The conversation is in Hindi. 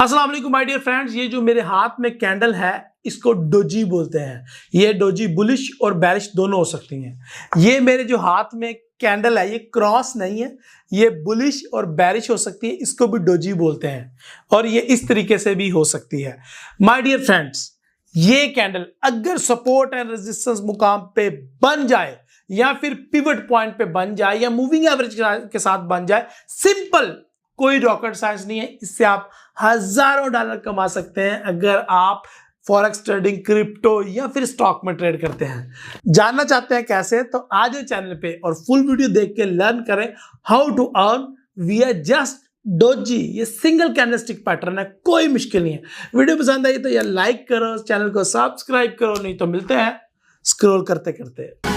अस्सलाम वालेकुम माय डियर फ्रेंड्स, ये जो मेरे हाथ में कैंडल है इसको डोजी बोलते हैं। ये डोजी बुलिश और बेरिश दोनों हो सकती हैं। ये मेरे जो हाथ में कैंडल है ये क्रॉस नहीं है, ये बुलिश और बेरिश हो सकती है, इसको भी डोजी बोलते हैं और ये इस तरीके से भी हो सकती है। माय डियर फ्रेंड्स, ये कैंडल अगर सपोर्ट एंड रेजिस्टेंस मुकाम पे बन जाए या फिर पिवट पॉइंट पे बन जाए या मूविंग एवरेज के साथ बन जाए, सिंपल, कोई रॉकेट साइंस नहीं है। इससे आप हजारों डॉलर कमा सकते हैं अगर आप फॉरेक्स ट्रेडिंग, क्रिप्टो या फिर स्टॉक में ट्रेड करते हैं। जानना चाहते हैं कैसे? तो आज चैनल पे और फुल वीडियो देख के लर्न करें हाउ टू अर्न विया जस्ट डोजी। ये सिंगल कैंडलस्टिक पैटर्न है, कोई मुश्किल नहीं है। वीडियो पसंद आई तो यार लाइक करो, चैनल को सब्सक्राइब करो, नहीं तो मिलते हैं स्क्रॉल करते करते।